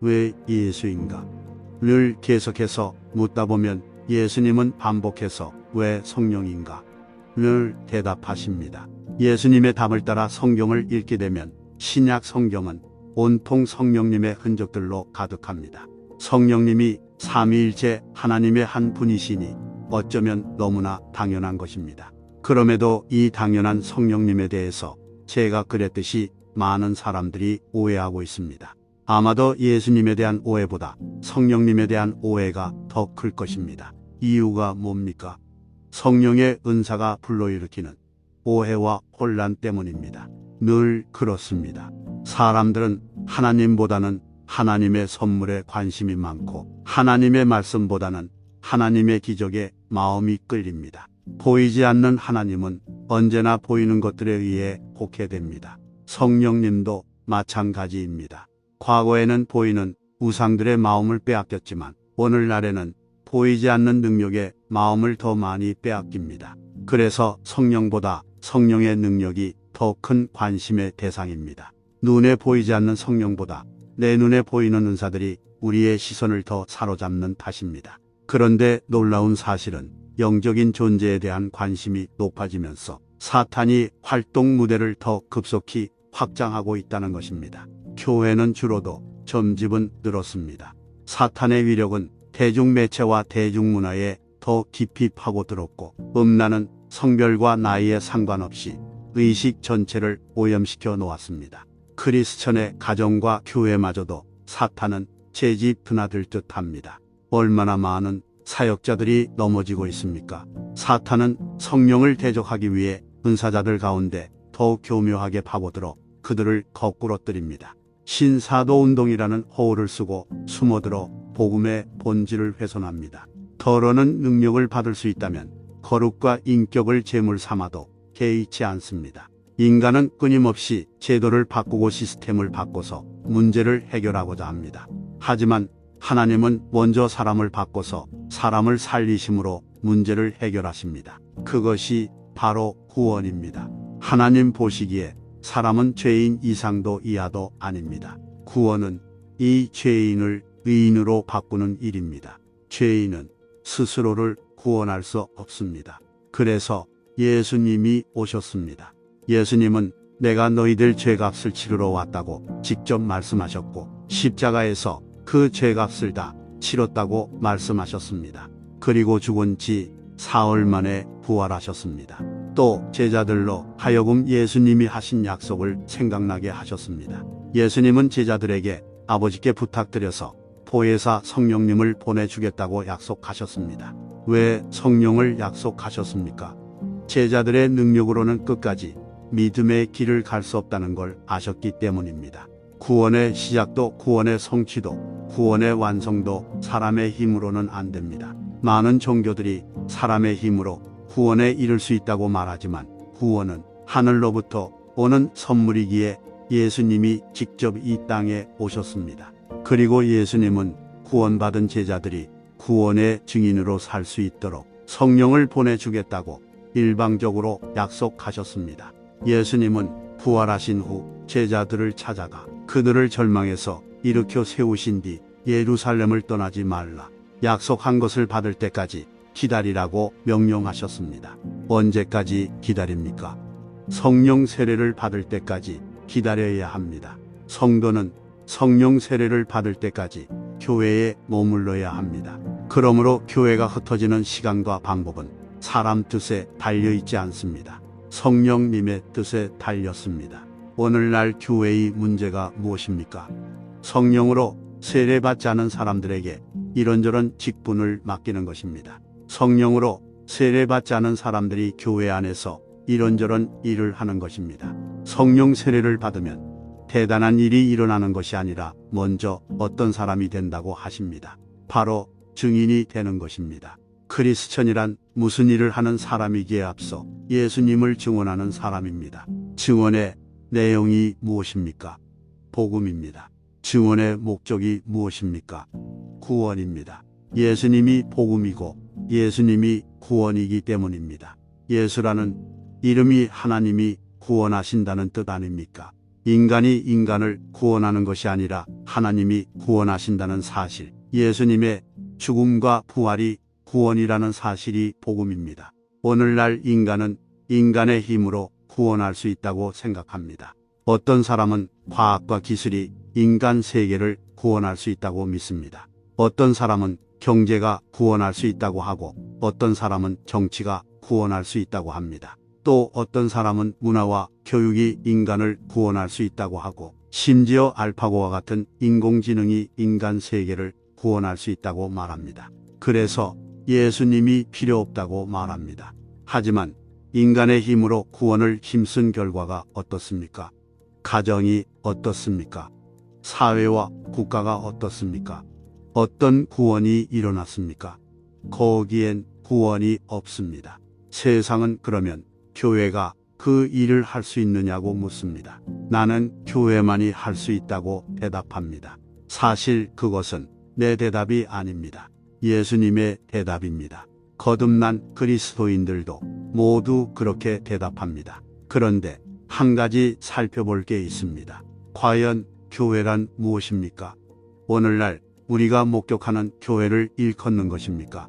왜 예수인가? 를 계속해서 묻다 보면 예수님은 반복해서 왜 성령인가? 를 대답하십니다. 예수님의 답을 따라 성경을 읽게 되면 신약 성경은 온통 성령님의 흔적들로 가득합니다. 성령님이 삼위일체 하나님의 한 분이시니 어쩌면 너무나 당연한 것입니다. 그럼에도 이 당연한 성령님에 대해서 제가 그랬듯이 많은 사람들이 오해하고 있습니다. 아마도 예수님에 대한 오해보다 성령님에 대한 오해가 더 클 것입니다. 이유가 뭡니까? 성령의 은사가 불러일으키는 오해와 혼란 때문입니다. 늘 그렇습니다. 사람들은 하나님보다는 하나님의 선물에 관심이 많고 하나님의 말씀보다는 하나님의 기적에 마음이 끌립니다. 보이지 않는 하나님은 언제나 보이는 것들에 의해 곡해됩니다. 성령님도 마찬가지입니다. 과거에는 보이는 우상들의 마음을 빼앗겼지만 오늘날에는 보이지 않는 능력에 마음을 더 많이 빼앗깁니다. 그래서 성령보다 성령의 능력이 더 큰 관심의 대상입니다. 눈에 보이지 않는 성령보다 내 눈에 보이는 은사들이 우리의 시선을 더 사로잡는 탓입니다. 그런데 놀라운 사실은 영적인 존재에 대한 관심이 높아지면서 사탄이 활동 무대를 더 급속히 확장하고 있다는 것입니다. 교회는 줄어도 점집은 늘었습니다. 사탄의 위력은 대중매체와 대중문화에 더 깊이 파고들었고 음란은 성별과 나이에 상관없이 의식 전체를 오염시켜 놓았습니다. 크리스천의 가정과 교회마저도 사탄은 채집 드나들 듯합니다. 얼마나 많은 사역자들이 넘어지고 있습니까? 사탄은 성령을 대적하기 위해 은사자들 가운데 더욱 교묘하게 파고들어 그들을 거꾸러뜨립니다. 신사도운동이라는 호흡을 쓰고 숨어들어 복음의 본질을 훼손합니다. 더러는 능력을 받을 수 있다면 거룩과 인격을 제물 삼아도 개의치 않습니다. 인간은 끊임없이 제도를 바꾸고 시스템을 바꿔서 문제를 해결하고자 합니다. 하지만 하나님은 먼저 사람을 바꿔서 사람을 살리심으로 문제를 해결하십니다. 그것이 바로 구원입니다. 하나님 보시기에 사람은 죄인 이상도 이하도 아닙니다. 구원은 이 죄인을 의인으로 바꾸는 일입니다. 죄인은 스스로를 구원할 수 없습니다. 그래서 예수님이 오셨습니다. 예수님은 내가 너희들 죄값을 치르러 왔다고 직접 말씀하셨고 십자가에서 그 죄값을 다 치렀다고 말씀하셨습니다. 그리고 죽은 지 사흘 만에 부활하셨습니다. 또 제자들로 하여금 예수님이 하신 약속을 생각나게 하셨습니다. 예수님은 제자들에게 아버지께 부탁드려서 보혜사 성령님을 보내주겠다고 약속하셨습니다. 왜 성령을 약속하셨습니까? 제자들의 능력으로는 끝까지 믿음의 길을 갈 수 없다는 걸 아셨기 때문입니다. 구원의 시작도 구원의 성취도 구원의 완성도 사람의 힘으로는 안 됩니다. 많은 종교들이 사람의 힘으로 구원에 이를 수 있다고 말하지만 구원은 하늘로부터 오는 선물이기에 예수님이 직접 이 땅에 오셨습니다. 그리고 예수님은 구원받은 제자들이 구원의 증인으로 살 수 있도록 성령을 보내주겠다고 일방적으로 약속하셨습니다. 예수님은 부활하신 후 제자들을 찾아가 그들을 절망에서 일으켜 세우신 뒤 예루살렘을 떠나지 말라, 약속한 것을 받을 때까지 기다리라고 명령하셨습니다. 언제까지 기다립니까? 성령 세례를 받을 때까지 기다려야 합니다. 성도는 성령 세례를 받을 때까지 교회에 머물러야 합니다. 그러므로 교회가 흩어지는 시간과 방법은 사람 뜻에 달려있지 않습니다. 성령님의 뜻에 달렸습니다. 오늘날 교회의 문제가 무엇입니까? 성령으로 세례받지 않은 사람들에게 이런저런 직분을 맡기는 것입니다. 성령으로 세례받지 않은 사람들이 교회 안에서 이런저런 일을 하는 것입니다. 성령 세례를 받으면 대단한 일이 일어나는 것이 아니라 먼저 어떤 사람이 된다고 하십니다. 바로 증인이 되는 것입니다. 크리스천이란 무슨 일을 하는 사람이기에 앞서 예수님을 증언하는 사람입니다. 증언의 내용이 무엇입니까? 복음입니다. 증언의 목적이 무엇입니까? 구원입니다. 예수님이 복음이고 예수님이 구원이기 때문입니다. 예수라는 이름이 하나님이 구원하신다는 뜻 아닙니까? 인간이 인간을 구원하는 것이 아니라 하나님이 구원하신다는 사실, 예수님의 죽음과 부활이 구원이라는 사실이 복음입니다. 오늘날 인간은 인간의 힘으로 구원할 수 있다고 생각합니다. 어떤 사람은 과학과 기술이 인간 세계를 구원할 수 있다고 믿습니다. 어떤 사람은 경제가 구원할 수 있다고 하고, 어떤 사람은 정치가 구원할 수 있다고 합니다. 또 어떤 사람은 문화와 교육이 인간을 구원할 수 있다고 하고, 심지어 알파고와 같은 인공지능이 인간 세계를 구원할 수 있다고 말합니다. 그래서 예수님이 필요 없다고 말합니다. 하지만 인간의 힘으로 구원을 힘쓴 결과가 어떻습니까? 가정이 어떻습니까? 사회와 국가가 어떻습니까? 어떤 구원이 일어났습니까? 거기엔 구원이 없습니다. 세상은 그러면 교회가 그 일을 할 수 있느냐고 묻습니다. 나는 교회만이 할 수 있다고 대답합니다. 사실 그것은 내 대답이 아닙니다. 예수님의 대답입니다. 거듭난 그리스도인들도 모두 그렇게 대답합니다. 그런데 한 가지 살펴볼 게 있습니다. 과연 교회란 무엇입니까? 오늘날 우리가 목격하는 교회를 일컫는 것입니까?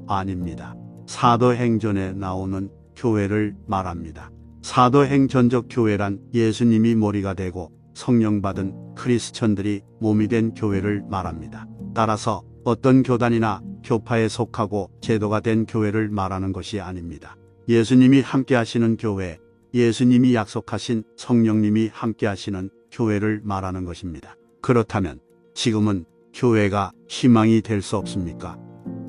아닙니다. 사도행전에 나오는 교회를 말합니다. 사도행전적 교회란 예수님이 머리가 되고 성령 받은 크리스천들이 몸이 된 교회를 말합니다. 따라서 어떤 교단이나 교파에 속하고 제도가 된 교회를 말하는 것이 아닙니다. 예수님이 함께 하시는 교회, 예수님이 약속하신 성령님이 함께 하시는 교회를 말하는 것입니다. 그렇다면 지금은 교회가 희망이 될 수 없습니까?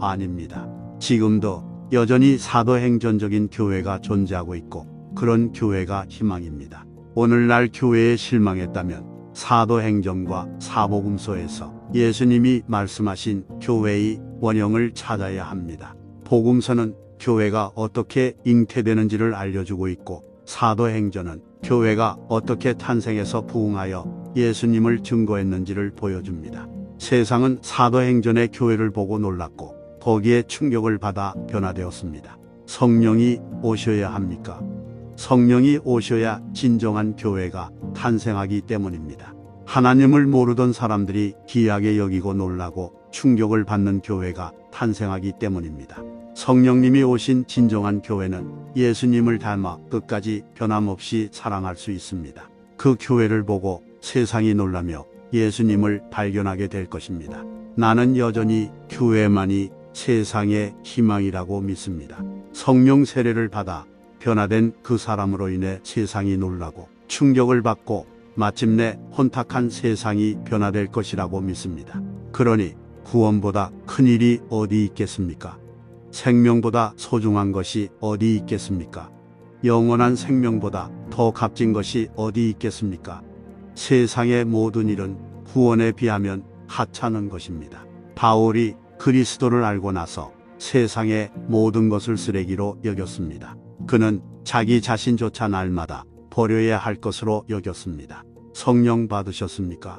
아닙니다. 지금도 여전히 사도행전적인 교회가 존재하고 있고, 그런 교회가 희망입니다. 오늘날 교회에 실망했다면 사도행전과 사복음서에서 예수님이 말씀하신 교회의 원형을 찾아야 합니다. 복음서는 교회가 어떻게 잉태되는지를 알려주고 있고, 사도행전은 교회가 어떻게 탄생해서 부흥하여 예수님을 증거했는지를 보여줍니다. 세상은 사도행전의 교회를 보고 놀랐고 거기에 충격을 받아 변화되었습니다. 성령이 오셔야 합니까? 성령이 오셔야 진정한 교회가 탄생하기 때문입니다. 하나님을 모르던 사람들이 귀하게 여기고 놀라고 충격을 받는 교회가 탄생하기 때문입니다. 성령님이 오신 진정한 교회는 예수님을 닮아 끝까지 변함없이 사랑할 수 있습니다. 그 교회를 보고 세상이 놀라며 예수님을 발견하게 될 것입니다. 나는 여전히 교회만이 세상의 희망이라고 믿습니다. 성령 세례를 받아 변화된 그 사람으로 인해 세상이 놀라고 충격을 받고 마침내 혼탁한 세상이 변화될 것이라고 믿습니다. 그러니 구원보다 큰 일이 어디 있겠습니까? 생명보다 소중한 것이 어디 있겠습니까? 영원한 생명보다 더 값진 것이 어디 있겠습니까? 세상의 모든 일은 구원에 비하면 하찮은 것입니다. 바울이 그리스도를 알고 나서 세상의 모든 것을 쓰레기로 여겼습니다. 그는 자기 자신조차 날마다 버려야 할 것으로 여겼습니다. 성령 받으셨습니까?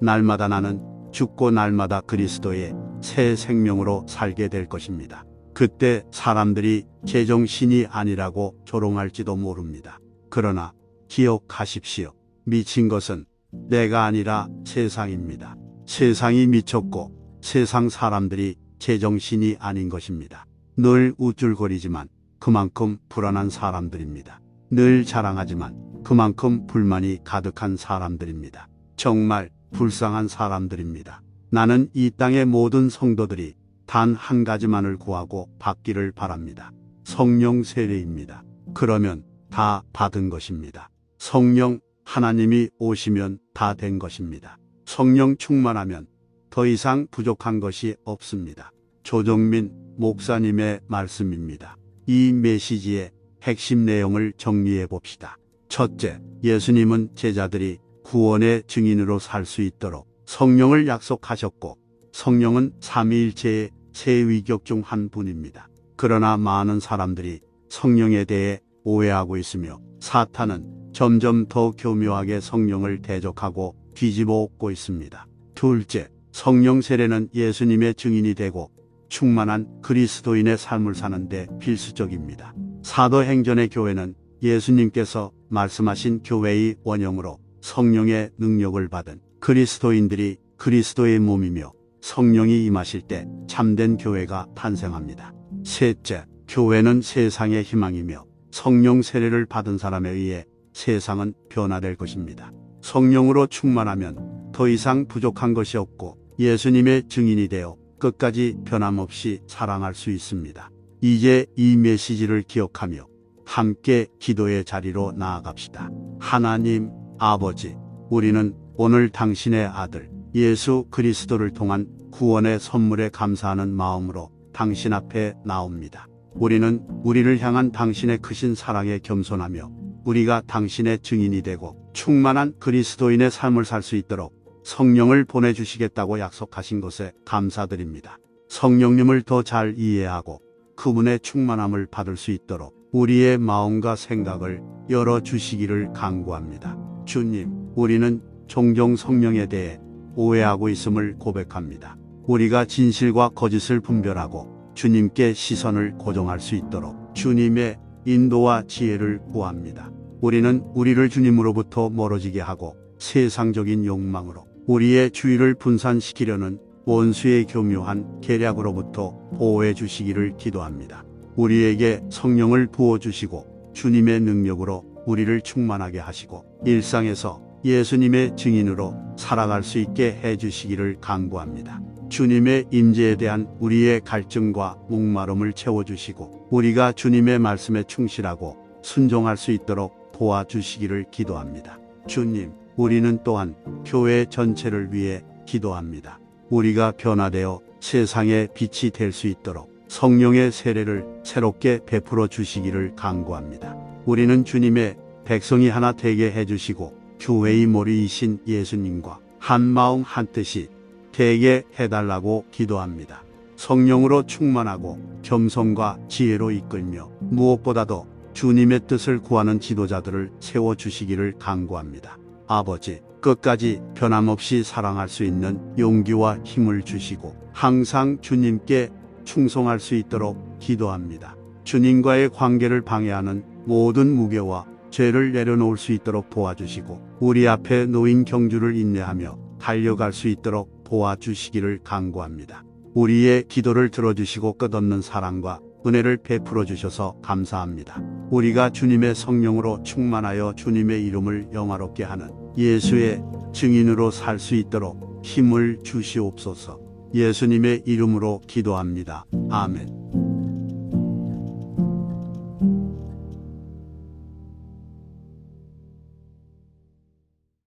날마다 나는 죽고 날마다 그리스도의 새 생명으로 살게 될 것입니다. 그때 사람들이 제정신이 아니라고 조롱할지도 모릅니다. 그러나 기억하십시오. 미친 것은 내가 아니라 세상입니다. 세상이 미쳤고 세상 사람들이 제정신이 아닌 것입니다. 늘 우쭐거리지만 그만큼 불안한 사람들입니다. 늘 자랑하지만 그만큼 불만이 가득한 사람들입니다. 정말 불쌍한 사람들입니다. 나는 이 땅의 모든 성도들이 단 한 가지만을 구하고 받기를 바랍니다. 성령 세례입니다. 그러면 다 받은 것입니다. 성령 하나님이 오시면 다 된 것입니다. 성령 충만하면 더 이상 부족한 것이 없습니다. 조정민 목사님의 말씀입니다. 이 메시지의 핵심 내용을 정리해 봅시다. 첫째, 예수님은 제자들이 구원의 증인으로 살 수 있도록 성령을 약속하셨고, 성령은 삼위일체의 세 위격 중 한 분입니다. 그러나 많은 사람들이 성령에 대해 오해하고 있으며 사탄은 점점 더 교묘하게 성령을 대적하고 뒤집어 엎고 있습니다. 둘째, 성령 세례는 예수님의 증인이 되고 충만한 그리스도인의 삶을 사는 데 필수적입니다. 사도행전의 교회는 예수님께서 말씀하신 교회의 원형으로 성령의 능력을 받은 그리스도인들이 그리스도의 몸이며 성령이 임하실 때 참된 교회가 탄생합니다. 셋째, 교회는 세상의 희망이며 성령 세례를 받은 사람에 의해 세상은 변화될 것입니다. 성령으로 충만하면 더 이상 부족한 것이 없고 예수님의 증인이 되어 끝까지 변함없이 사랑할 수 있습니다. 이제 이 메시지를 기억하며 함께 기도의 자리로 나아갑시다. 하나님 아버지, 우리는 오늘 당신의 아들 예수 그리스도를 통한 구원의 선물에 감사하는 마음으로 당신 앞에 나옵니다. 우리는 우리를 향한 당신의 크신 사랑에 겸손하며 우리가 당신의 증인이 되고 충만한 그리스도인의 삶을 살 수 있도록 성령을 보내주시겠다고 약속하신 것에 감사드립니다. 성령님을 더 잘 이해하고 그분의 충만함을 받을 수 있도록 우리의 마음과 생각을 열어주시기를 간구합니다. 주님, 우리는 종종 성령에 대해 오해하고 있음을 고백합니다. 우리가 진실과 거짓을 분별하고 주님께 시선을 고정할 수 있도록 주님의 인도와 지혜를 구합니다. 우리는 우리를 주님으로부터 멀어지게 하고 세상적인 욕망으로 우리의 주의를 분산시키려는 원수의 교묘한 계략으로부터 보호해 주시기를 기도합니다. 우리에게 성령을 부어주시고 주님의 능력으로 우리를 충만하게 하시고 일상에서 예수님의 증인으로 살아갈 수 있게 해주시기를 간구합니다. 주님의 임재에 대한 우리의 갈증과 목마름을 채워주시고 우리가 주님의 말씀에 충실하고 순종할 수 있도록 도와주시기를 기도합니다. 주님, 우리는 또한 교회 전체를 위해 기도합니다. 우리가 변화되어 세상의 빛이 될 수 있도록 성령의 세례를 새롭게 베풀어 주시기를 간구합니다. 우리는 주님의 백성이 하나 되게 해주시고 교회의 머리이신 예수님과 한 마음 한 뜻이 되게 해달라고 기도합니다. 성령으로 충만하고 겸손과 지혜로 이끌며 무엇보다도 주님의 뜻을 구하는 지도자들을 세워주시기를 간구합니다. 아버지, 끝까지 변함없이 사랑할 수 있는 용기와 힘을 주시고 항상 주님께 충성할 수 있도록 기도합니다. 주님과의 관계를 방해하는 모든 무게와 죄를 내려놓을 수 있도록 도와주시고 우리 앞에 놓인 경주를 인내하며 달려갈 수 있도록 도와주시기를 간구합니다. 우리의 기도를 들어주시고 끝없는 사랑과 은혜를 베풀어 주셔서 감사합니다. 우리가 주님의 성령으로 충만하여 주님의 이름을 영화롭게 하는 예수의 증인으로 살 수 있도록 힘을 주시옵소서. 예수님의 이름으로 기도합니다. 아멘.